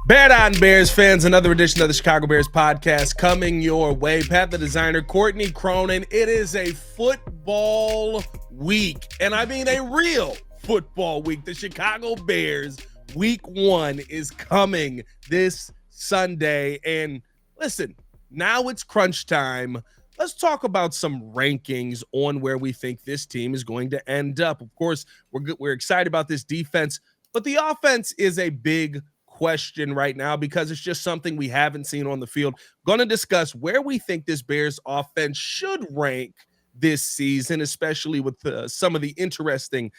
Bear Down Bears fans, another edition of the Chicago Bears podcast coming your way. Pat the designer, Courtney Cronin. It is a football week, and I mean a real football week. The Chicago Bears week 1 is coming this Sunday. And listen, now it's crunch time. Let's talk about some rankings on where we think this team is going to end up. Of course, we're excited about this defense, but the offense is a big question right now because it's just something we haven't seen on the field. Going to discuss where we think this Bears offense should rank this season, especially with some of the interesting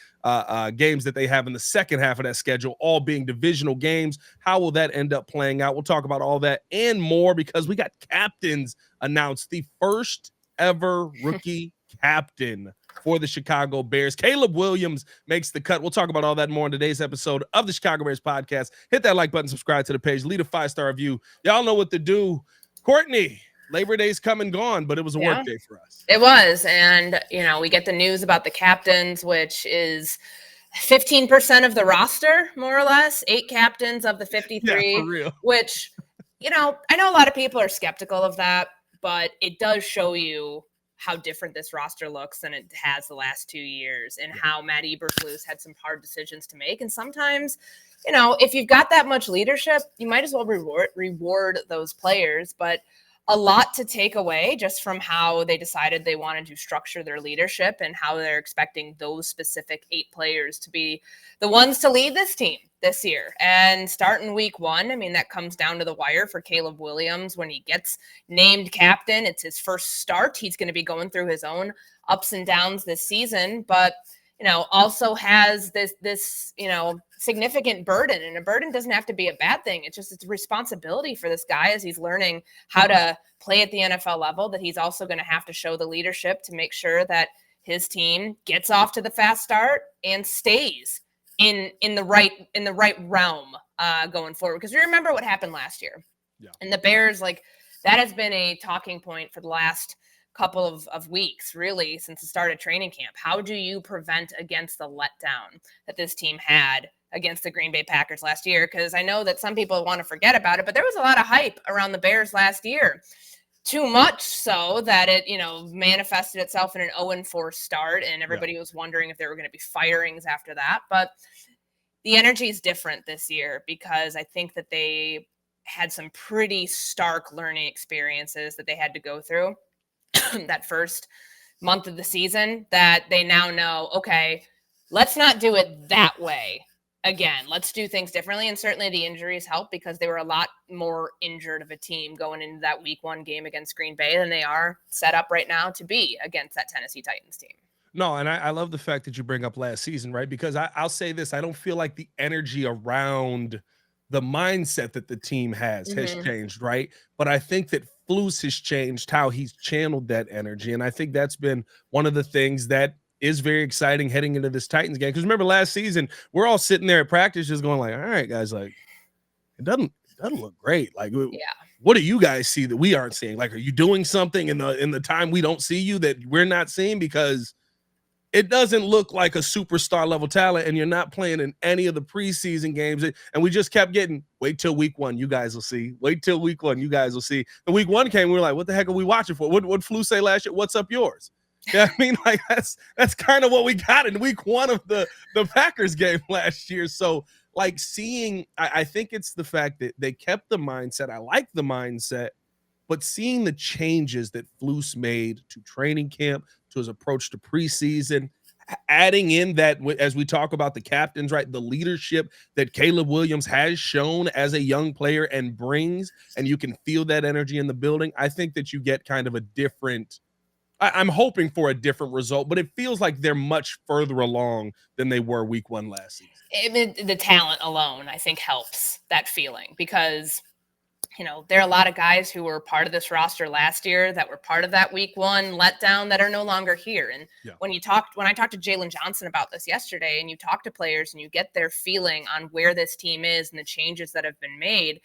games that they have in the second half of that schedule, all being divisional games. How will that end up playing out? We'll talk about all that and more because we got captains announced. The first ever rookie captain for the Chicago Bears. Caleb Williams makes the cut. We'll talk about all that more in today's episode of the Chicago Bears podcast. Hit that like button, subscribe to the page, leave a 5-star review. Y'all know what to do. Courtney, Labor Day's come and gone, but it was a work day for us. It was. And, we get the news about the captains, which is 15% of the roster, more or less, 8 captains of the 53, yeah, for real. Which, I know a lot of people are skeptical of that, but it does show you how different this roster looks than it has the last 2 years and how Matt Eberflus had some hard decisions to make. And sometimes, if you've got that much leadership, you might as well reward those players. But a lot to take away just from how they decided they wanted to structure their leadership and how they're expecting those specific 8 players to be the ones to lead this team this year. And starting week 1, that comes down to the wire for Caleb Williams. When he gets named captain, it's his first start. He's going to be going through his own ups and downs this season, but also has this significant burden, and a burden doesn't have to be a bad thing. It's a responsibility for this guy as he's learning how to play at the NFL level, that he's also going to have to show the leadership to make sure that his team gets off to the fast start and stays in the right realm going forward. Because we remember what happened last year. Yeah. And the Bears, that has been a talking point for the last couple of weeks, really, since the start of training camp. How do you prevent against the letdown that this team had against the Green Bay Packers last year? Because I know that some people want to forget about it, but there was a lot of hype around the Bears last year. Too much so that it, manifested itself in an 0-4 start, and everybody was wondering if there were going to be firings after that. But the energy is different this year because I think that they had some pretty stark learning experiences that they had to go through that first month of the season, that they now know, okay, let's not do it that way again. Let's do things differently. And certainly the injuries help because they were a lot more injured of a team going into that week 1 game against Green Bay than they are set up right now to be against that Tennessee Titans team. No, and I love the fact that you bring up last season, right? Because I'll say this, I don't feel like the energy around the mindset that the team has changed, right? But I think that Flus has changed how he's channeled that energy. And I think that's been one of the things that is very exciting heading into this Titans game. Because remember last season, we're all sitting there at practice just going all right, guys, it doesn't look great. What do you guys see that we aren't seeing? Are you doing something in the time we don't see you that we're not seeing? Because it doesn't look like a superstar level talent, and you're not playing in any of the preseason games. And we just kept getting, wait till week 1, you guys will see. Wait till week 1, you guys will see. And week 1 came, we were like, what the heck are we watching for? What Flus say last year? What's up yours? Yeah, that's kind of what we got in week 1 of the Packers game last year. So seeing, I think it's the fact that they kept the mindset. I like the mindset, but seeing the changes that Flus made to training camp, to his approach to preseason, adding in that, as we talk about the captains, right, the leadership that Caleb Williams has shown as a young player and brings, and you can feel that energy in the building. I think that you get kind of a different, I'm hoping for a different result, but it feels like they're much further along than they were week 1 last season. The talent alone, I think, helps that feeling because there are a lot of guys who were part of this roster last year that were part of that week 1 letdown that are no longer here. And when I talked to Jalen Johnson about this yesterday, and you talk to players and you get their feeling on where this team is and the changes that have been made,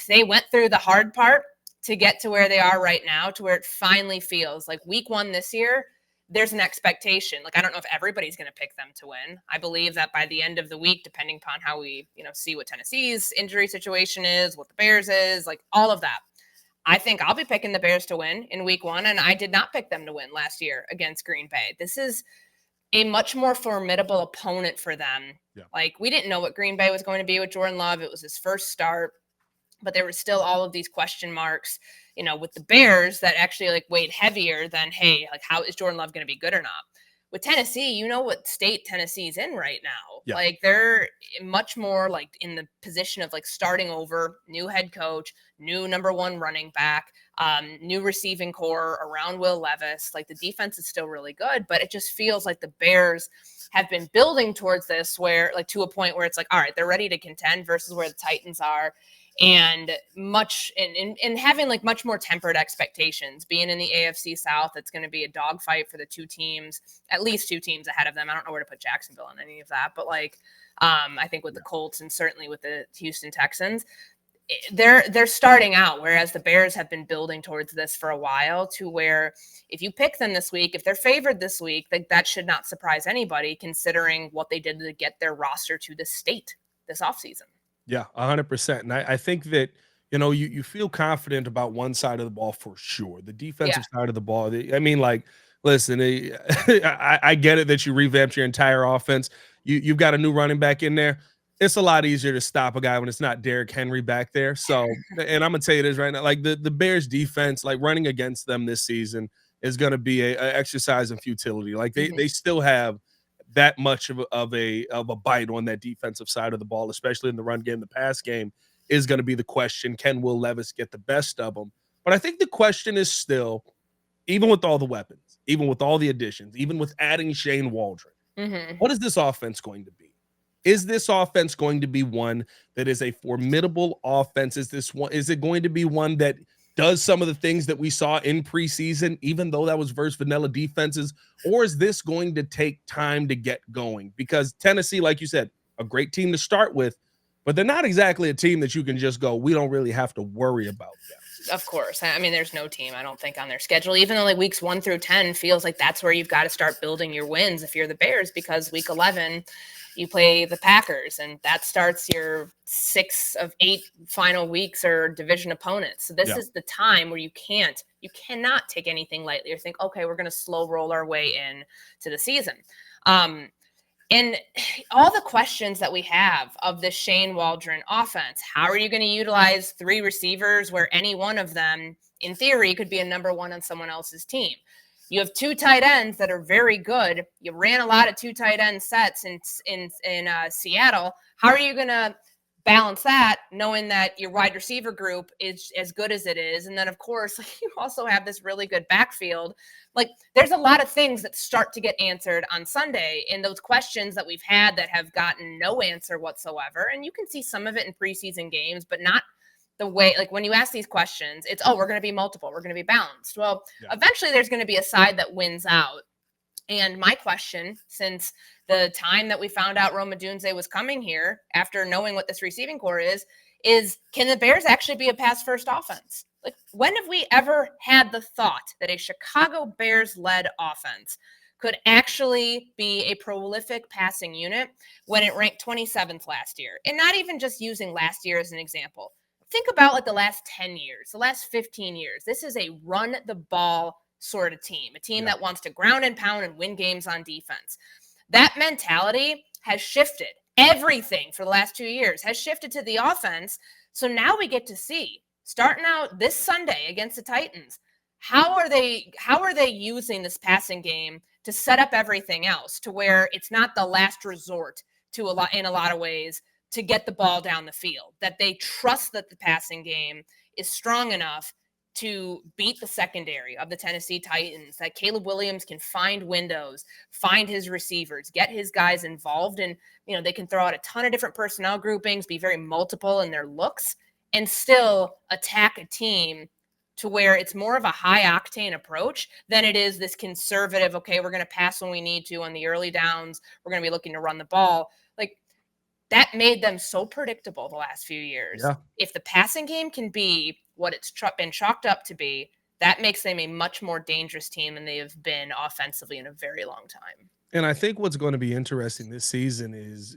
they went through the hard part to get to where they are right now, to where it finally feels like week 1 this year, there's an expectation. Like, I don't know if everybody's going to pick them to win. I believe that by the end of the week, depending upon how we, see what Tennessee's injury situation is, what the Bears is, like all of that, I think I'll be picking the Bears to win in week 1. And I did not pick them to win last year against Green Bay. This is a much more formidable opponent for them. Yeah. Like, we didn't know what Green Bay was going to be with Jordan Love. It was his first start, but there were still all of these question marks, with the Bears that actually like weighed heavier than, hey, like, how is Jordan Love going to be good or not? With Tennessee, what state Tennessee's in right now. Yeah. Like, they're much more like in the position of like starting over, new head coach, new number 1 running back, new receiving core around Will Levis. Like, the defense is still really good, but it just feels like the Bears have been building towards this, where like to a point where it's like, all right, they're ready to contend, versus where the Titans are. And having like much more tempered expectations, being in the AFC South, it's going to be a dogfight for the at least two teams ahead of them. I don't know where to put Jacksonville in any of that, but like, I think with the Colts and certainly with the Houston Texans, they're starting out, whereas the Bears have been building towards this for a while, to where if you pick them this week, if they're favored this week, that should not surprise anybody, considering what they did to get their roster to this state this offseason. Yeah, 100%. And I think that, you feel confident about one side of the ball for sure. The defensive side of the ball, like, listen, I get it that you revamped your entire offense. You've got a new running back in there. It's a lot easier to stop a guy when it's not Derrick Henry back there. So, and I'm going to tell you this right now, like the Bears defense, like running against them this season is going to be a exercise in futility. Like they still have that much of a bite on that defensive side of the ball, especially in the run game. The pass game is going to be the question. Can Will Levis get the best of them? But I think the question is still, even with all the weapons, even with all the additions, even with adding Shane Waldron, what is this offense going to be? Is this offense going to be one that is a formidable offense? Is it going to be one that does some of the things that we saw in preseason, even though that was versus vanilla defenses? Or is this going to take time to get going? Because Tennessee, like you said, a great team to start with, but they're not exactly a team that you can just go, we don't really have to worry about them. Of course. I mean, there's no team, I don't think, on their schedule, even though like weeks 1 through 10 feels like that's where you've got to start building your wins if you're the Bears, because week 11, you play the Packers, and that starts your 6 of 8 final weeks or division opponents. So this is the time where you cannot take anything lightly or think, okay, we're going to slow roll our way in to the season. And all the questions that we have of the Shane Waldron offense, how are you going to utilize 3 receivers where any one of them, in theory, could be a number 1 on someone else's team? You have 2 tight ends that are very good. You ran a lot of 2 tight end sets in Seattle. How are you going to balance that, knowing that your wide receiver group is as good as it is? And then, of course, you also have this really good backfield. Like, there's a lot of things that start to get answered on Sunday, and those questions that we've had that have gotten no answer whatsoever. And you can see some of it in preseason games, but not the way, like when you ask these questions, it's, we're going to be multiple, we're going to be balanced. Well, eventually there's going to be a side that wins out. And my question, since the time that we found out Rome Odunze was coming here, after knowing what this receiving core is can the Bears actually be a pass-first offense? Like, when have we ever had the thought that a Chicago Bears-led offense could actually be a prolific passing unit when it ranked 27th last year? And not even just using last year as an example. Think about like the last 10 years, the last 15 years. This is a run the ball sort of team, a team that wants to ground and pound and win games on defense. That mentality has shifted. Everything for the last 2 years has shifted to the offense. So now we get to see, starting out this Sunday against the Titans, how are they using this passing game to set up everything else to where it's not the last resort in a lot of ways to get the ball down the field, that they trust that the passing game is strong enough to beat the secondary of the Tennessee Titans, that Caleb Williams can find windows, find his receivers, get his guys involved, and they can throw out a ton of different personnel groupings, be very multiple in their looks, and still attack a team to where it's more of a high octane approach than it is this conservative, okay, we're going to pass when we need to on the early downs, we're going to be looking to run the ball. Like, that made them so predictable the last few years. Yeah. If the passing game can be what it's been chalked up to be, that makes them a much more dangerous team than they have been offensively in a very long time. And I think what's going to be interesting this season is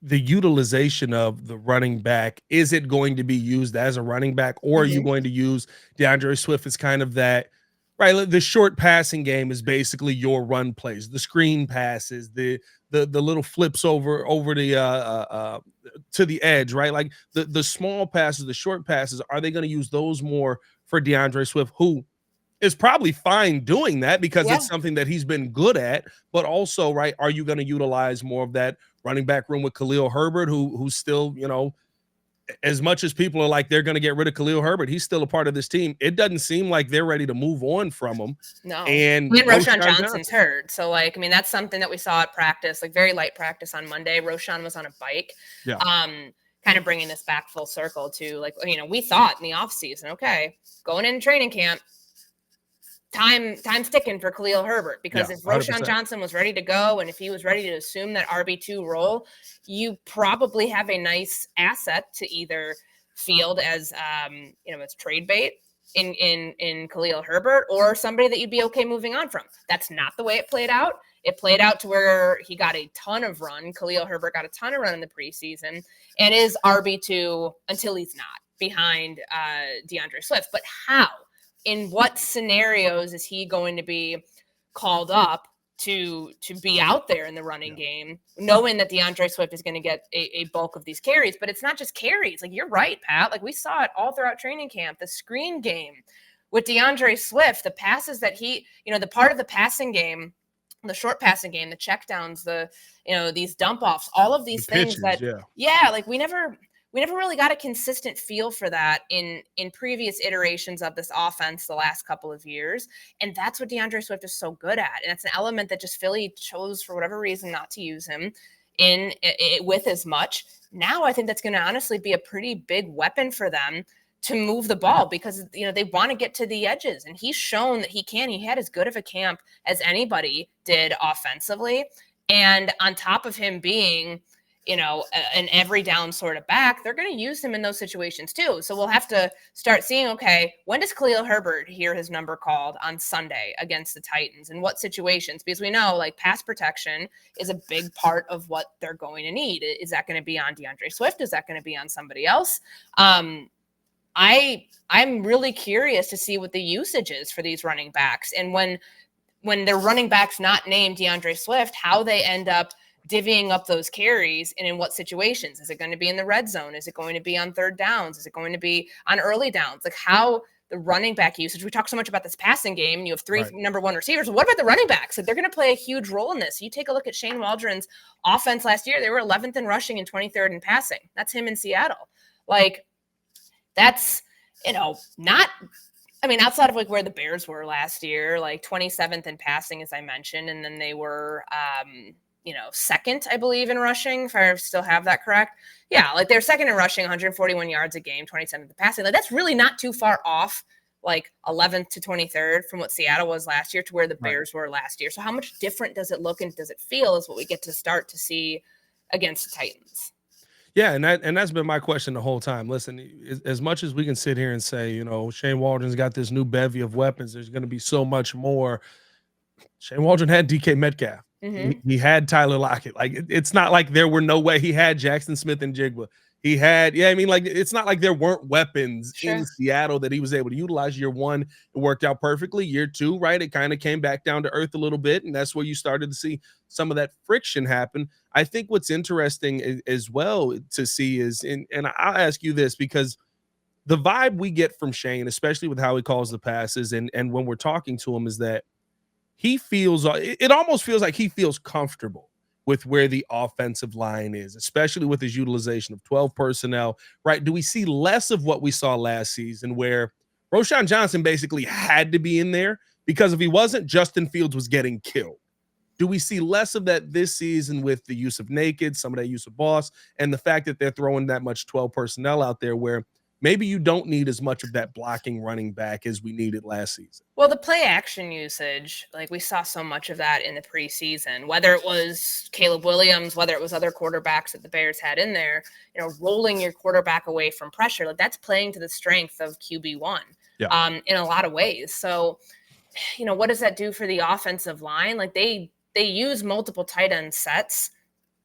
the utilization of the running back. Is it going to be used as a running back, or are you going to use DeAndre Swift as kind of that, right? The short passing game is basically your run plays, the screen passes, the little flips over the to the edge, right? Like the small passes, the short passes. Are they going to use those more for DeAndre Swift, who is probably fine doing that because Yeah. it's something that he's been good at, but also, right, are you going to utilize more of that running back room with Khalil Herbert, who's still, as much as people are like they're going to get rid of Khalil Herbert, he's still a part of this team. It doesn't seem like they're ready to move on from him. No. And Roschon Johnson's hurt. So, like, I mean, that's something that we saw at practice, like very light practice on Monday. Roschon was on a bike. Yeah. Kind of bringing this back full circle to, like, we thought in the offseason, okay, going into training camp, time's ticking for Khalil Herbert, because if Roschon Johnson was ready to go and if he was ready to assume that RB2 role, you probably have a nice asset to either field as as trade bait in Khalil Herbert, or somebody that you'd be okay moving on from. That's not the way it played out. It played out to where he got a ton of run. Khalil Herbert got a ton of run in the preseason and is RB2 until he's not, behind DeAndre Swift. But how? In what scenarios is he going to be called up to be out there in the running game, knowing that DeAndre Swift is going to get a bulk of these carries? But it's not just carries. Like, you're right, Pat. Like, we saw it all throughout training camp, the screen game with DeAndre Swift, the passes that he, the part of the passing game, the short passing game, the checkdowns, these dump offs, all of these things pitches, like we never really got a consistent feel for that in previous iterations of this offense the last couple of years. And that's what DeAndre Swift is so good at. And it's an element that just Philly chose, for whatever reason, not to use him with as much. Now I think that's going to honestly be a pretty big weapon for them to move the ball, because they want to get to the edges, and he's shown that he can. He had as good of a camp as anybody did offensively. And on top of him being an every down sort of back, they're going to use him in those situations too. So we'll have to start seeing, okay, when does Khalil Herbert hear his number called on Sunday against the Titans? In what situations? Because we know, like, pass protection is a big part of what they're going to need. Is that going to be on DeAndre Swift? Is that going to be on somebody else? I'm really curious to see what the usage is for these running backs. And when they're running backs not named DeAndre Swift, how they end up divvying up those carries and in what situations. Is it going to be in the red zone? Is it going to be on third downs? Is it going to be on early downs? Like, how the running back usage. We talk so much about this passing game, and you have three number one receivers. Well, what about the running backs? Like, they're going to play a huge role in this. You take a look at Shane Waldron's offense last year. They were 11th in rushing and 23rd in passing. That's him in Seattle. Like, that's, not, outside of like where the Bears were last year, like 27th in passing, as I mentioned, and then they were, second, I believe, in rushing, if I still have that correct. Yeah, like they're second in rushing, 141 yards a game, 27th in passing. Like, that's really not too far off, like 11th to 23rd from what Seattle was last year to where the Bears were last year. So how much different does it look and does it feel is what we get to start to see against the Titans. Yeah, and that's been my question the whole time. Listen, as much as we can sit here and say, Shane Waldron's got this new bevy of weapons, there's going to be so much more. Shane Waldron had DK Metcalf. Mm-hmm. He had Tyler Lockett. Like, it's not like there were no way. He had Jackson Smith and Jigba. He had, it's not like there weren't weapons in Seattle that he was able to utilize. Year one, it worked out perfectly. Year two, right, it kind of came back down to earth a little bit, and that's where you started to see some of that friction happen. I think what's interesting as well to see is, and I'll ask you this, because the vibe we get from Shane, especially with how he calls the passes and when we're talking to him, is that it almost feels like he feels comfortable with where the offensive line is, especially with his utilization of 12 personnel, right? Do we see less of what we saw last season where Roschon Johnson basically had to be in there because if he wasn't, Justin Fields was getting killed? Do we see less of that this season with the use of naked, some of that use of boss, and the fact that they're throwing that much 12 personnel out there where maybe you don't need as much of that blocking running back as we needed last season? Well, the play action usage, like we saw so much of that in the preseason, whether it was Caleb Williams, whether it was other quarterbacks that the Bears had in there, rolling your quarterback away from pressure, like that's playing to the strength of QB1. Yeah. in a lot of ways. So, what does that do for the offensive line? Like they use multiple tight end sets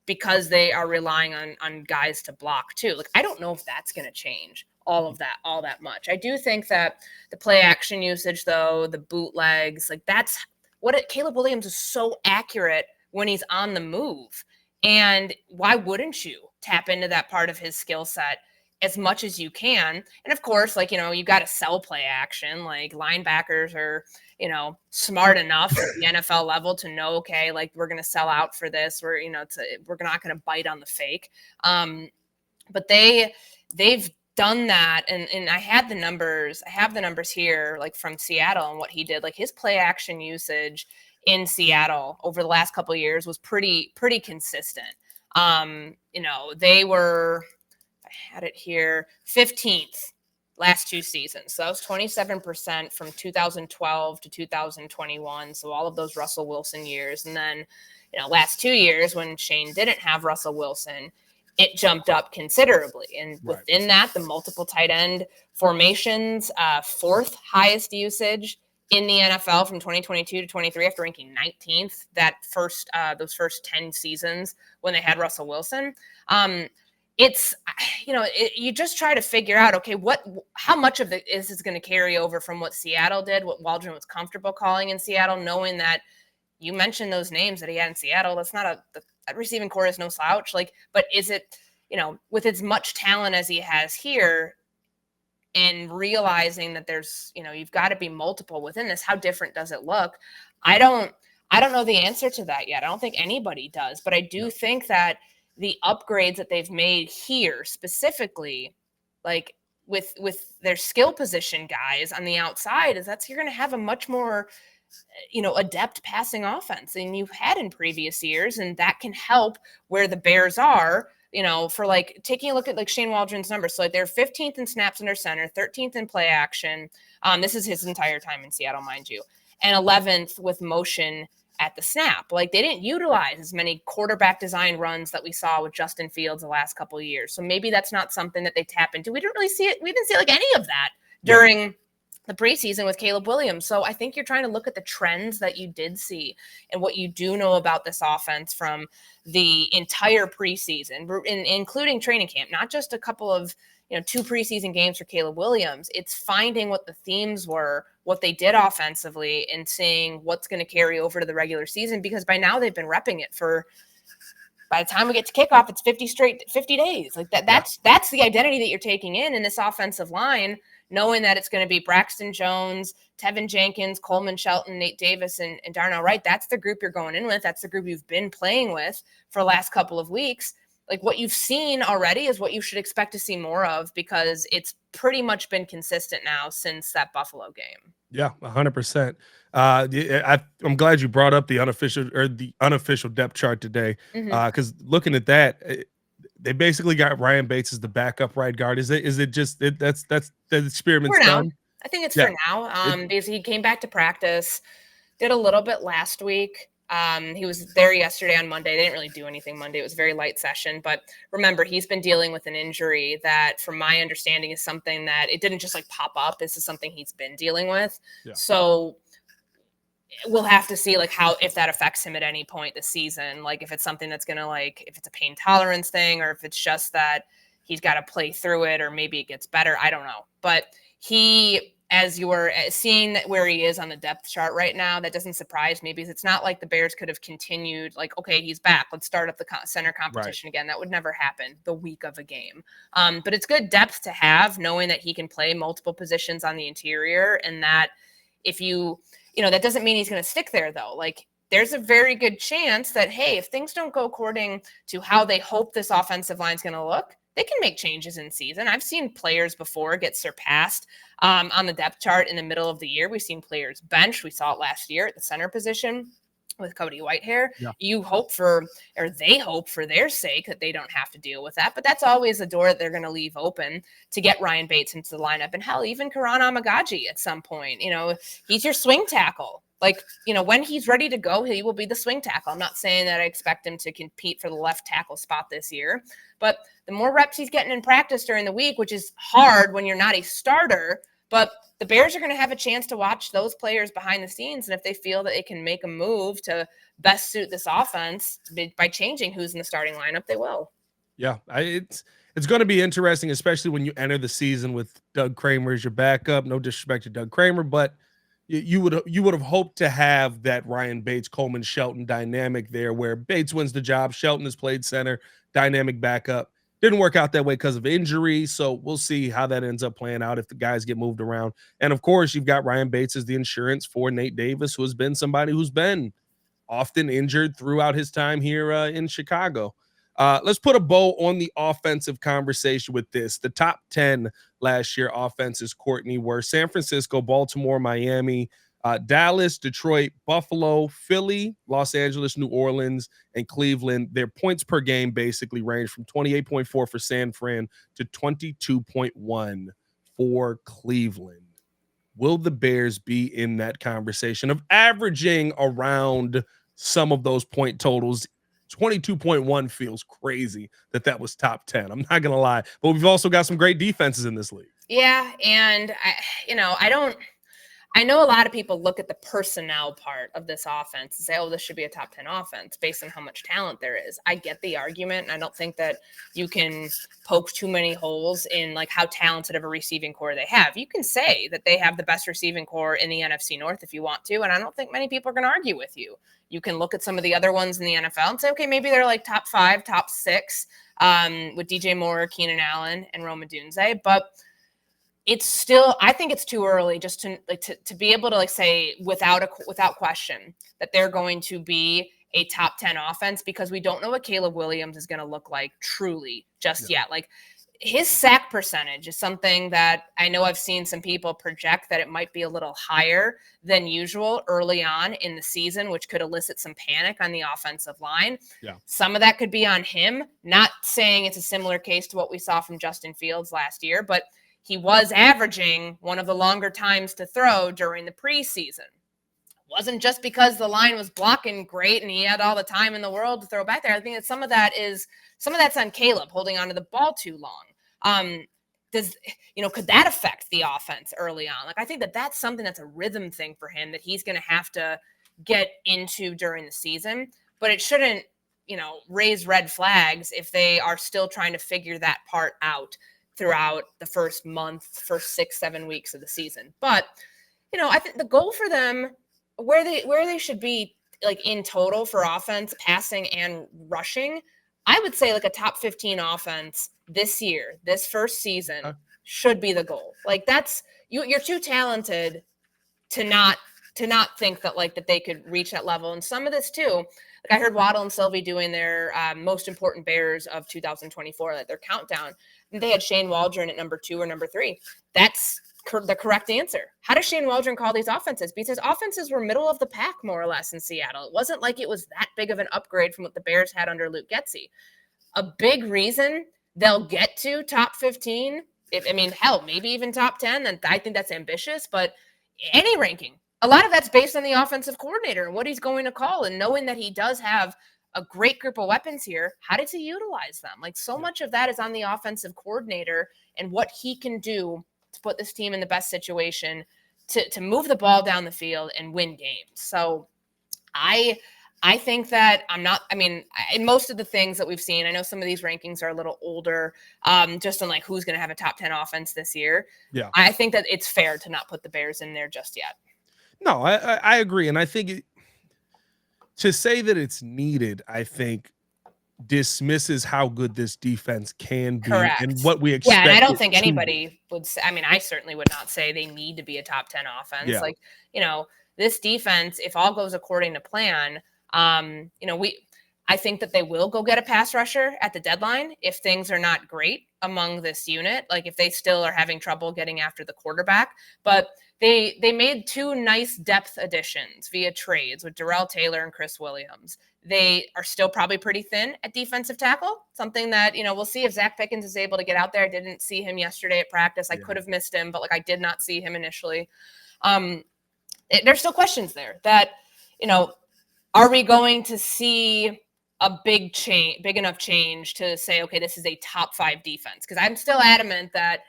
because they are relying on guys to block too. Like I don't know if that's going to change all that much. I do think that the play action usage though, the bootlegs, like that's Caleb Williams is so accurate when he's on the move. And why wouldn't you tap into that part of his skill set as much as you can? And of course, like, you got to sell play action. Like linebackers are, smart enough at the NFL level to know, okay, like we're going to sell out for this. We're not going to bite on the fake. But they've done that. And I have the numbers here, like from Seattle and what he did, like his play action usage in Seattle over the last couple of years was pretty consistent. They were, I had it here, 15th last 2 seasons. So that was 27% from 2012 to 2021. So all of those Russell Wilson years. And then, last 2 years when Shane didn't have Russell Wilson, it jumped up considerably. And within that, the multiple tight end formations, 4th highest usage in the NFL from 2022 to 23 after ranking 19th those first 10 seasons when they had Russell Wilson. It's, you just try to figure out, okay, how much of this is going to carry over from what Seattle did, what Waldron was comfortable calling in Seattle, knowing that you mentioned those names that he had in Seattle. That's not that receiving core is no slouch. Like, but is it, with as much talent as he has here and realizing that there's, you've got to be multiple within this, how different does it look? I don't know the answer to that yet. I don't think anybody does, but I do think that the upgrades that they've made here specifically, like with their skill position guys on the outside, is you're going to have a much more, adept passing offense than you've had in previous years. And that can help where the Bears are, for like taking a look at like Shane Waldron's numbers. So like they're 15th in snaps under center, 13th in play action. This is his entire time in Seattle, mind you, and 11th with motion at the snap. Like they didn't utilize as many quarterback design runs that we saw with Justin Fields the last couple of years. So maybe that's not something that they tap into. We didn't really see it. We didn't see like any of that during the preseason with Caleb Williams. So I think you're trying to look at the trends that you did see and what you do know about this offense from the entire preseason, including training camp, not just a couple of, 2 preseason games for Caleb Williams. It's finding what the themes were, what they did offensively, and seeing what's going to carry over to the regular season, because by now they've been repping it by the time we get to kickoff, it's 50 days. Like that's the identity that you're taking in this offensive line, knowing that it's going to be Braxton Jones, Tevin Jenkins, Coleman Shelton, Nate Davis, and Darnell Wright. That's the group you're going in with. That's the group you've been playing with for the last couple of weeks. Like what you've seen already is what you should expect to see more of, because it's pretty much been consistent now since that Buffalo game. Yeah, 100%. I'm glad you brought up the unofficial depth chart today, because looking at that, they basically got Ryan Bates as the backup right guard. Is it just that's the experiment's done? I think it's for now. Because he came back to practice, did a little bit last week. He was there yesterday on Monday. They didn't really do anything Monday. It was a very light session. But remember, he's been dealing with an injury that, from my understanding, is something that it didn't just like pop up. This is something he's been dealing with. Yeah. So we'll have to see like if that affects him at any point this season. Like if it's something that's going to if it's a pain tolerance thing, or if it's just that he's got to play through it, or maybe it gets better. I don't know. But as you were seeing where he is on the depth chart right now, that doesn't surprise me, because it's not like the Bears could have continued like, okay, he's back, let's start up the center competition again. That would never happen the week of a game. But it's good depth to have, knowing that he can play multiple positions on the interior, and that if that doesn't mean he's going to stick there though. Like there's a very good chance that, hey, if things don't go according to how they hope this offensive line is going to look, they can make changes in season. I've seen players before get surpassed on the depth chart in the middle of the year. We've seen players bench. We saw it last year at the center position with Cody Whitehair. Yeah. They hope for their sake that they don't have to deal with that. But that's always a door that they're going to leave open to get Ryan Bates into the lineup. And hell, even Karan Amagaji at some point, he's your swing tackle. Like, when he's ready to go, he will be the swing tackle. I'm not saying that I expect him to compete for the left tackle spot this year, but the more reps he's getting in practice during the week, which is hard when you're not a starter, But the Bears are going to have a chance to watch those players behind the scenes. And if they feel that they can make a move to best suit this offense by changing who's in the starting lineup, they will. Yeah, it's going to be interesting, especially when you enter the season with Doug Kramer as your backup. No disrespect to Doug Kramer, but you would have hoped to have that Ryan Bates, Coleman, Shelton dynamic there, where Bates wins the job, Shelton has played center, dynamic backup. Didn't work out that way because of injury, so we'll see how that ends up playing out if the guys get moved around. And of course, you've got Ryan Bates as the insurance for Nate Davis, who has been somebody who's been often injured throughout his time here in Chicago. Let's put a bow on the offensive conversation with this. The top 10 last year offenses, Courtney, were San Francisco, Baltimore, Miami, Dallas, Detroit, Buffalo, Philly, Los Angeles, New Orleans, and Cleveland. Their points per game basically range from 28.4 for San Fran to 22.1 for Cleveland. Will the Bears be in that conversation of averaging around some of those point totals? 22.1 feels crazy that was top 10. I'm not going to lie, but we've also got some great defenses in this league. Yeah. And I know a lot of people look at the personnel part of this offense and say, oh, this should be a top 10 offense based on how much talent there is. I get the argument. And I don't think that you can poke too many holes in like how talented of a receiving core they have. You can say that they have the best receiving core in the NFC North if you want to. And I don't think many people are going to argue with you. You can look at some of the other ones in the NFL and say, okay, maybe they're like top 5, top 6 with DJ Moore, Keenan Allen, and Rome Odunze. But it's still, I think it's too early just to be able to like say without question that they're going to be a top 10 offense, because we don't know what Caleb Williams is going to look like truly just yet. Like his sack percentage is something that I know I've seen some people project that it might be a little higher than usual early on in the season, which could elicit some panic on the offensive line. Yeah. Some of that could be on him, not saying it's a similar case to what we saw from Justin Fields last year, but he was averaging one of the longer times to throw during the preseason. It wasn't just because the line was blocking great and he had all the time in the world to throw back there. I think that some of that's on Caleb holding onto the ball too long. Could that affect the offense early on? Like, I think that's something that's a rhythm thing for him that he's going to have to get into during the season, but it shouldn't, raise red flags if they are still trying to figure that part out throughout the first 6-7 weeks of the season. But, I think the goal for them, where they should be like in total for offense, passing and rushing, I would say like a top 15 offense this year, this first season should be the goal. Like that's, you're too talented to not think that they could reach that level. And some of this too, like I heard Waddle and Sylvie doing their most important Bears of 2024, like their countdown. And they had Shane Waldron at number 2 or number 3. That's the correct answer. How does Shane Waldron call these offenses? Because offenses were middle of the pack more or less in Seattle. It wasn't like it was that big of an upgrade from what the Bears had under Luke Getsy. A big reason they'll get to top 15, maybe even top 10, then I think that's ambitious, but any ranking, a lot of that's based on the offensive coordinator and what he's going to call, and knowing that he does have a great group of weapons here. How does he utilize them? Like so much of that is on the offensive coordinator and what he can do to put this team in the best situation to move the ball down the field and win games. So I think that in most of the things that we've seen, I know some of these rankings are a little older, just on like who's going to have a top 10 offense this year. Yeah. I think that it's fair to not put the Bears in there just yet. No, I agree. And I think to say that it's needed, I think dismisses how good this defense can be. Correct. And what we expect. Yeah, and I don't think anybody would say, I certainly would not say they need to be a top 10 offense. Yeah. Like, this defense, if all goes according to plan, I think that they will go get a pass rusher at the deadline if things are not great among this unit, like if they still are having trouble getting after the quarterback. But they made 2 nice depth additions via trades with Darrell Taylor and Chris Williams. They are still probably pretty thin at defensive tackle, something that, we'll see if Zach Pickens is able to get out there. I didn't see him yesterday at practice. I could have missed him, but I did not see him initially. There's still questions there that, are we going to see a big enough change to say, okay, this is a top 5 defense? Because I'm still adamant that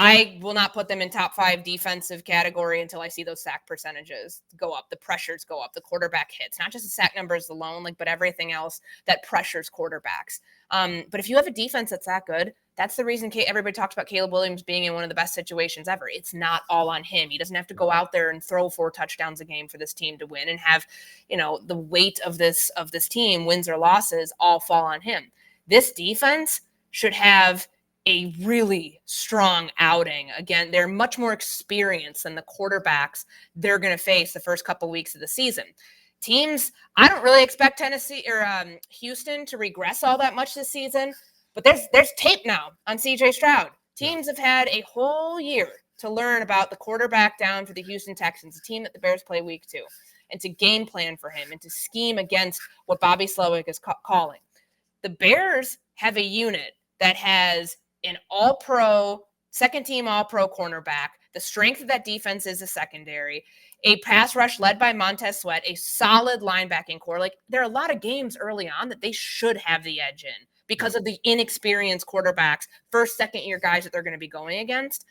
I will not put them in top 5 defensive category until I see those sack percentages go up, the pressures go up, the quarterback hits, not just the sack numbers alone, but everything else that pressures quarterbacks. But if you have a defense that's that good, that's the reason everybody talks about Caleb Williams being in one of the best situations ever. It's not all on him. He doesn't have to go out there and throw 4 touchdowns a game for this team to win and have, the weight of this team, wins or losses, all fall on him. This defense should have a really strong outing. Again, they're much more experienced than the quarterbacks they're going to face the first couple weeks of the season. Teams, I don't really expect Tennessee or Houston to regress all that much this season, but there's tape now on CJ Stroud. Teams have had a whole year to learn about the quarterback down for the Houston Texans, a team that the Bears play week 2, and to game plan for him and to scheme against what Bobby Slowick is calling. The Bears have a unit that has an all-pro, second-team all-pro cornerback. The strength of that defense is the secondary. A pass rush led by Montez Sweat, a solid linebacking core. Like, there are a lot of games early on that they should have the edge in because of the inexperienced quarterbacks, first, second-year guys that they're going to be going against.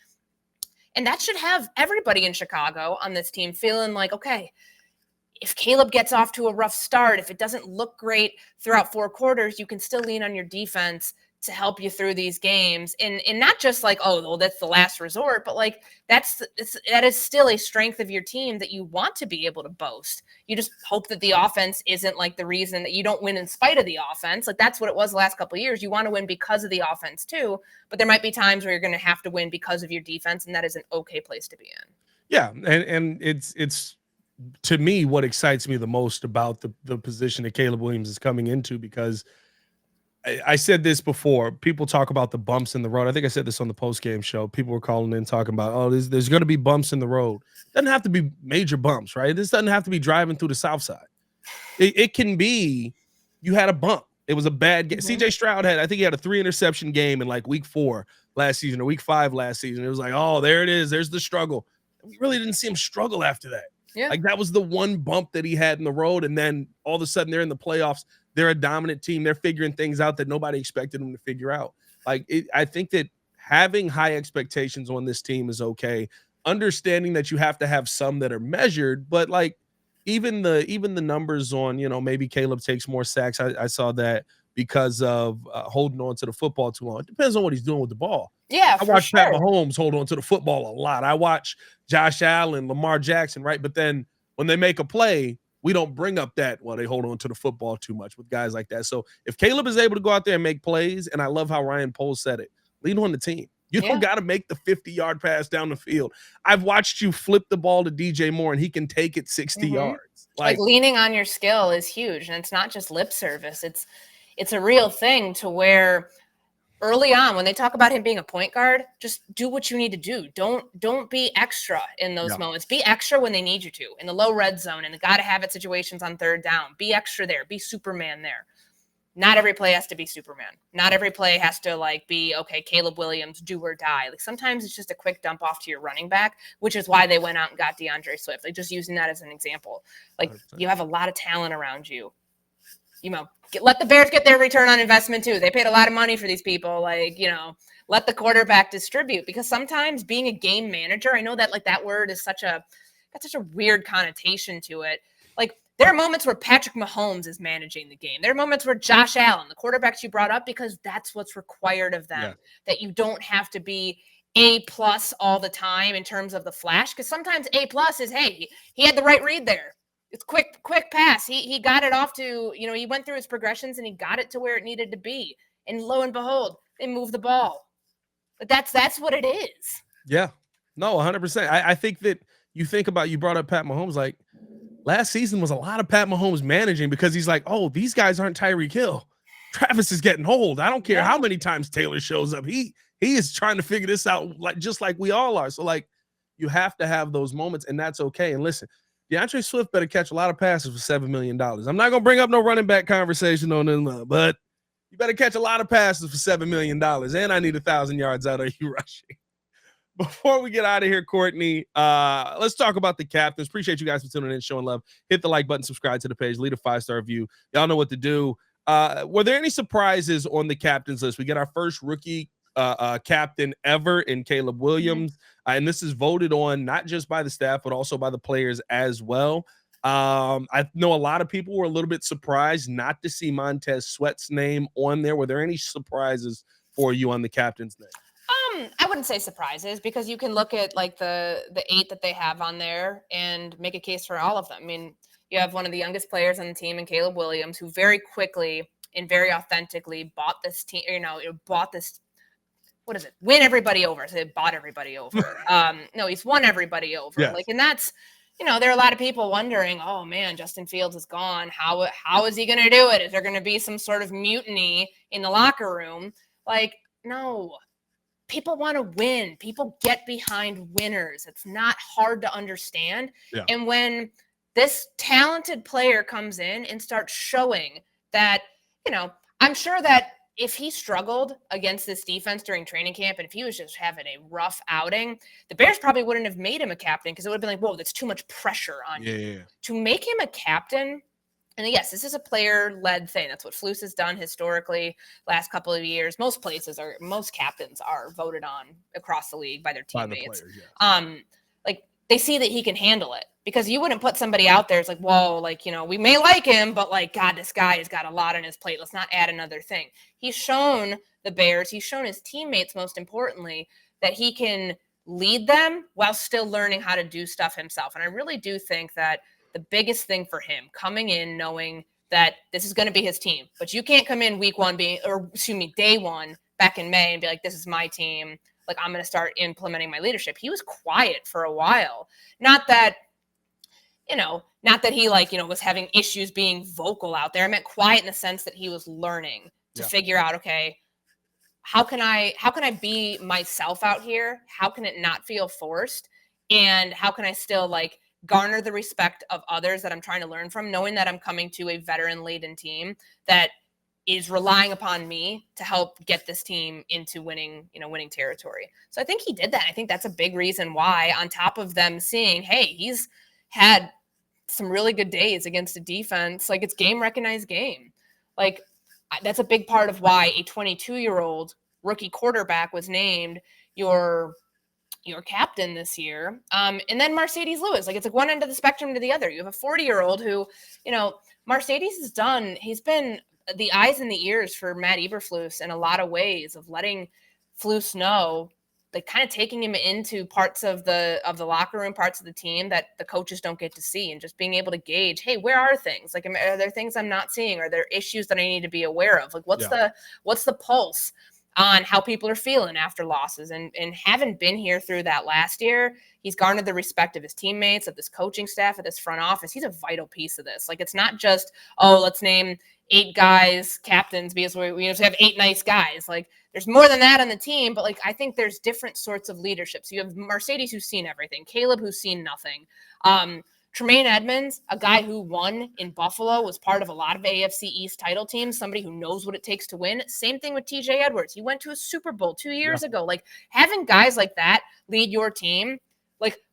And that should have everybody in Chicago on this team feeling like, okay, if Caleb gets off to a rough start, if it doesn't look great throughout 4 quarters, you can still lean on your defense to help you through these games. And not just like, oh, well, that's the last resort, but like that is still a strength of your team that you want to be able to boast. You just hope that the offense isn't like the reason that you don't win in spite of the offense. Like that's what it was the last couple of years. You want to win because of the offense too, but there might be times where you're going to have to win because of your defense, and that is an okay place to be in. Yeah, and it's to me what excites me the most about the position that Caleb Williams is coming into, because I said this before. People talk about the bumps in the road. I think I said this on the post-game show. People were calling in talking about, oh, there's going to be bumps in the road. It doesn't have to be major bumps, right? This doesn't have to be driving through the South Side. It can be you had a bump. It was a bad game. CJ Stroud I think he had a 3-interception game in like week 4 last season or week 5 last season. It was like, oh, there it is. There's the struggle. We really didn't see him struggle after that. Yeah. Like that was the one bump that he had in the road. And then all of a sudden they're in the playoffs. They're a dominant team. They're figuring things out that nobody expected them to figure out. I think that having high expectations on this team is okay. Understanding that you have to have some that are measured, but like even the numbers on, maybe Caleb takes more sacks. I saw that because of holding on to the football too long. It depends on what he's doing with the ball. Yeah, I watch Pat Mahomes hold on to the football a lot. I watch Josh Allen, Lamar Jackson, right? But then when they make a play, we don't bring up that, well, they hold on to the football too much with guys like that. So if Caleb is able to go out there and make plays, and I love how Ryan Poles said it, lean on the team. You don't got to make the 50-yard pass down the field. I've watched you flip the ball to DJ Moore, and he can take it 60 yards. Like leaning on your skill is huge, and it's not just lip service. It's a real thing to where early on, when they talk about him being a point guard, just do what you need to do. Don't be extra in those moments. Be extra when they need you to, in the low red zone, and the gotta have it situations on 3rd down. Be extra there. Be Superman there. Not every play has to be Superman. Not every play has to be, okay, Caleb Williams, do or die. Like sometimes it's just a quick dump off to your running back, which is why they went out and got DeAndre Swift. Like just using that as an example. Like 100%. You have a lot of talent around you. Let the Bears get their return on investment too. They paid a lot of money for these people. Let the quarterback distribute, because sometimes being a game manager, I know that that word is such a weird connotation to it. Like there are moments where Patrick Mahomes is managing the game. There are moments where Josh Allen, the quarterbacks you brought up, because that's what's required of them, that you don't have to be A+ all the time in terms of the flash. Because sometimes A+ is, hey, he had the right read there. It's quick pass. He got it off to, he went through his progressions and he got it to where it needed to be. And lo and behold, they moved the ball. But that's what it is. Yeah. No, 100%. I think that you brought up Pat Mahomes, like last season was a lot of Pat Mahomes managing, because he's like, oh, these guys aren't Tyreek Hill. Travis is getting old. I don't care how many times Taylor shows up. He is trying to figure this out just like we all are. So you have to have those moments, and that's okay. And listen, DeAndre Swift better catch a lot of passes for $7 million. I'm not going to bring up no running back conversation on them, but you better catch a lot of passes for $7 million, and I need 1,000 yards out of you rushing. Before we get out of here, Courtney, let's talk about the captains. Appreciate you guys for tuning in, showing love. Hit the like button, subscribe to the page, leave a 5-star review. Y'all know what to do. Were there any surprises on the captains list? We get our first rookie captain ever in Caleb Mhm. Williams. And this is voted on not just by the staff, but also by the players as well. I know a lot of people were a little bit surprised not to see Montez Sweat's name on there. Were there any surprises for you on the captain's name? I wouldn't say surprises because you can look at like the 8 that they have on there and make a case for all of them. I mean, you have one of the youngest players on the team in Caleb Williams, who very quickly and very authentically bought this team, bought this, what is it? Win everybody over. So they bought everybody over. No, he's won everybody over. Like, Yes. and that's, there are a lot of people wondering, oh man, Justin Fields is gone. How is he going to do it? Is there going to be some sort of mutiny in the locker room? Like, no. People want to win. People get behind winners. It's not hard to understand. Yeah. And when this talented player comes in and starts showing that, I'm sure that if he struggled against this defense during training camp and if he was just having a rough outing, the Bears probably wouldn't have made him a captain because it would have been like, whoa, that's too much pressure on you. Yeah. To make him a captain, and yes, this is a player-led thing. That's what Flus has done historically last couple of years. Most captains are voted on across the league by their teammates. By the players, yeah. Like they see that he can handle it because you wouldn't put somebody out there. It's like, whoa, like, we may like him, but like, God, this guy has got a lot on his plate. Let's not add another thing. He's shown the Bears, he's shown his teammates, most importantly, that he can lead them while still learning how to do stuff himself. And I really do think that the biggest thing for him coming in, knowing that this is going to be his team, but you can't come in day one back in May and be like, this is my team. Like, I'm going to start implementing my leadership. He was quiet for a while. Not that he was having issues being vocal out there. I meant quiet in the sense that he was learning to figure out, okay, how can I be myself out here? How can it not feel forced? And how can I still garner the respect of others that I'm trying to learn from, knowing that I'm coming to a veteran-laden team that is relying upon me to help get this team into winning territory. So I think he did that. I think that's a big reason why, on top of them seeing, hey, he's had some really good days against a defense, like it's game recognized game. Like that's a big part of why a 22-year-old rookie quarterback was named your captain this year. And then Mercedes Lewis, it's like one end of the spectrum to the other. You have a 40-year-old who, Mercedes has done, he's been the eyes and the ears for Matt Eberflus in a lot of ways of letting Flus know, kind of taking him into parts of the locker room, parts of the team that the coaches don't get to see, and just being able to gauge, hey, where are things? Are there things I'm not seeing? Are there issues that I need to be aware of? What's the pulse on how people are feeling after losses? And having been here through that last year, he's garnered the respect of his teammates, of this coaching staff, of this front office. He's a vital piece of this. It's not just, let's name 8 guys captains because we have 8 nice guys. There's more than that on the team, but I think there's different sorts of leadership. So you have Mercedes, who's seen everything, Caleb, who's seen nothing. Tremaine Edmonds, a guy who won in Buffalo, was part of a lot of AFC East title teams, somebody who knows what it takes to win. Same thing with TJ Edwards. He went to a Super Bowl 2 years ago. Having guys like that lead your team,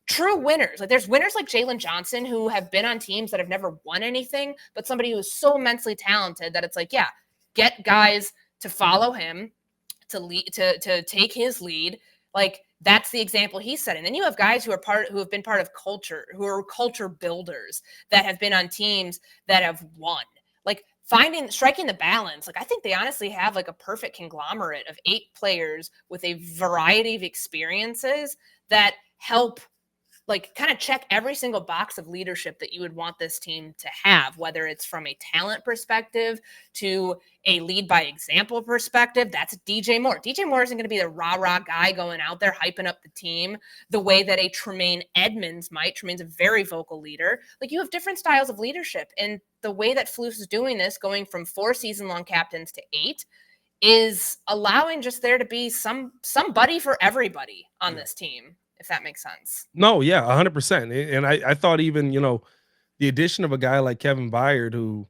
true winners. There's winners like Jalen Johnson who have been on teams that have never won anything, but somebody who is so immensely talented that it's get guys to follow him, to lead, to take his lead. That's the example he's setting. Then you have guys who have been part of culture, who are culture builders, that have been on teams that have won. Striking the balance. I think they honestly have a perfect conglomerate of 8 players with a variety of experiences that help kind of check every single box of leadership that you would want this team to have, whether it's from a talent perspective to a lead by example perspective. That's DJ Moore. DJ Moore isn't going to be the rah-rah guy going out there hyping up the team the way that a Tremaine Edmonds might. Tremaine's a very vocal leader. You have different styles of leadership, and the way that Flus is doing this, going from 4 season-long captains to 8, is allowing just there to be somebody for everybody on this team, if that makes sense. No, yeah, 100%. And I thought even, the addition of a guy like Kevin Byard, who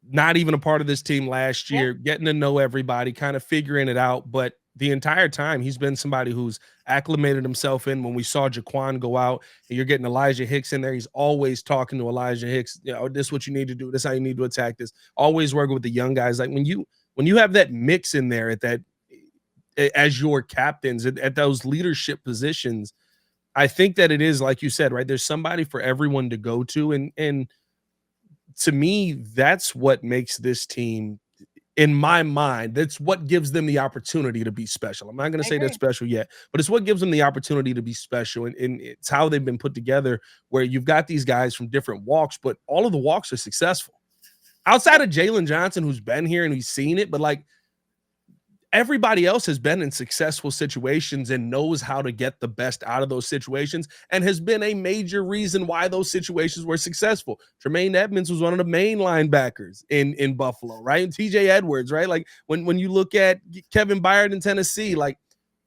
not even a part of this team last year, getting to know everybody, kind of figuring it out. But the entire time, he's been somebody who's acclimated himself in. When we saw Jaquan go out and you're getting Elijah Hicks in there, he's always talking to Elijah Hicks. This is what you need to do. This is how you need to attack this. Always working with the young guys. When you have that mix in there at that, as your captains at those leadership positions. I think that it is, like you said, right? There's somebody for everyone to go to. And to me, that's what makes this team, in my mind, that's what gives them the opportunity to be special. I'm not going to I say that's agree. special yet, but it's what gives them the opportunity to be special. And it's how they've been put together, where you've got these guys from different walks, but all of the walks are successful. Outside of Jalen Johnson, who's been here and he's seen it, but like, everybody else has been in successful situations and knows how to get the best out of those situations, and has been a major reason why those situations were successful. Tremaine Edmonds was one of the main linebackers in Buffalo, right? And TJ Edwards, right? Like when you look at Kevin Byard in Tennessee, like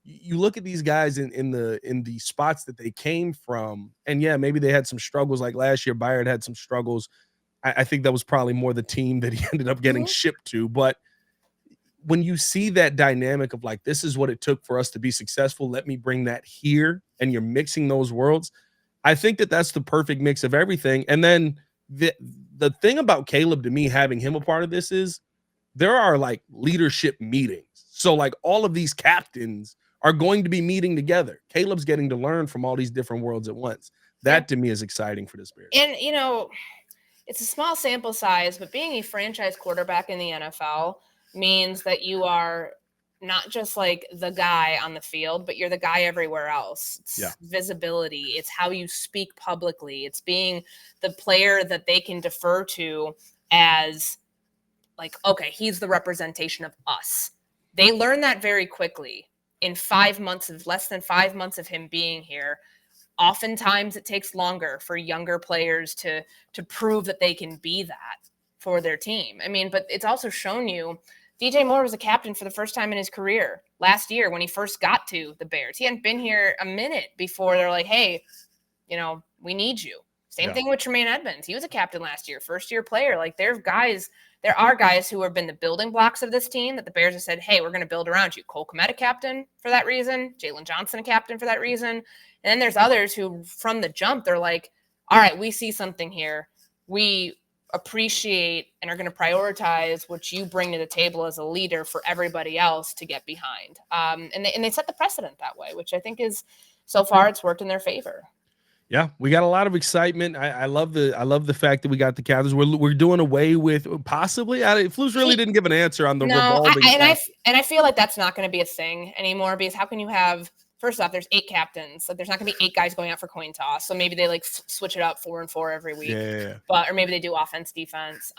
you look at these guys in the spots that they came from, and yeah, maybe they had some struggles. Like last year, Byard had some struggles. I think that was probably more the team that he ended up getting shipped to, but when you see that dynamic of like, this is what it took for us to be successful, let me bring that here, and you're mixing those worlds, I think that that's the perfect mix of everything. And then the thing about Caleb, to me, having him a part of this is there are like leadership meetings. So like all of these captains are going to be meeting together. Caleb's getting to learn from all these different worlds at once. That to me is exciting for this Bears. And it's a small sample size, but being a franchise quarterback in the NFL means that you are not just like the guy on the field, but you're the guy everywhere else. It's visibility. It's how you speak publicly. It's being the player that they can defer to as like, okay, he's the representation of us. They learn that very quickly in less than 5 months of him being here. Oftentimes it takes longer for younger players to prove that they can be that for their team. I mean, but it's also shown you DJ Moore was a captain for the first time in his career last year when he first got to the Bears. He hadn't been here a minute before they're like, hey, we need you. Same thing with Tremaine Edmonds. He was a captain last year, first-year player. Like there are guys who have been the building blocks of this team that the Bears have said, hey, we're going to build around you. Cole Kmet, a captain for that reason. Jalen Johnson, a captain for that reason. And then there's others who from the jump, they're like, all right, we see something here. We appreciate and are going to prioritize what you bring to the table as a leader for everybody else to get behind. And they set the precedent that way, which I think is, so far, it's worked in their favor. Yeah, we got a lot of excitement. I love the fact that we got the Capitals. We're doing away with possibly. Flus really didn't give an answer on the revolving. I feel like that's not going to be a thing anymore, because how can you have? First off, there's 8 captains. So there's not going to be 8 guys going out for coin toss. So maybe they like switch it up 4 and 4 every week. Yeah. Or maybe they do offense, defense.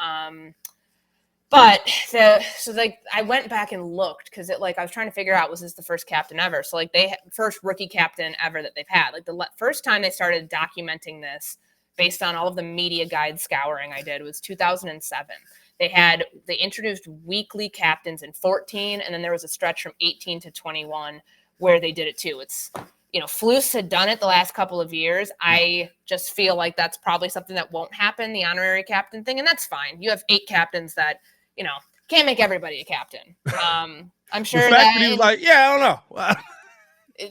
But I went back and looked because I was trying to figure out, was this the first captain ever? So first rookie captain ever that they've had. Like the first time they started documenting this based on all of the media guide scouring I did was 2007. They introduced weekly captains in 14, and then there was a stretch from 18 to 21 where they did it too. It's, Flus had done it the last couple of years. I just feel like that's probably something that won't happen, the honorary captain thing. And that's fine. You have 8 captains that, can't make everybody a captain. I'm sure the fact that he was like, I don't know.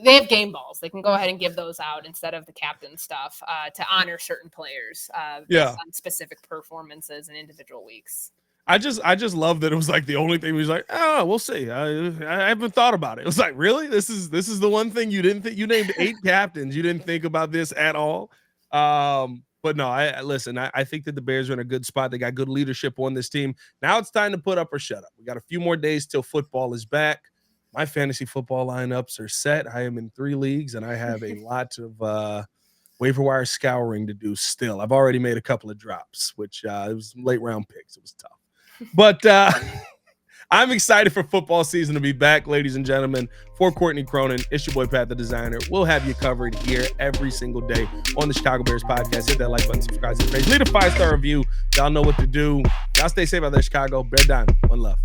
They have game balls. They can go ahead and give those out instead of the captain stuff to honor certain players based on specific performances in individual weeks. I just love that it was like the only thing was like, oh, we'll see. I haven't thought about it. It was like, really? This is the one thing you didn't think. You named 8 captains. You didn't think about this at all. But no, I think that the Bears are in a good spot. They got good leadership on this team. Now it's time to put up or shut up. We got a few more days till football is back. My fantasy football lineups are set. I am in 3 leagues, and I have a lot of waiver wire scouring to do still. I've already made a couple of drops, which it was late round picks. It was tough. But I'm excited for football season to be back, ladies and gentlemen. For Courtney Cronin, it's your boy Pat the Designer. We'll have you covered here every single day on the Chicago Bears podcast. Hit that like button, subscribe to the page, leave a 5-star review. Y'all know what to do. Y'all stay safe out there, Chicago. Bear down. One love.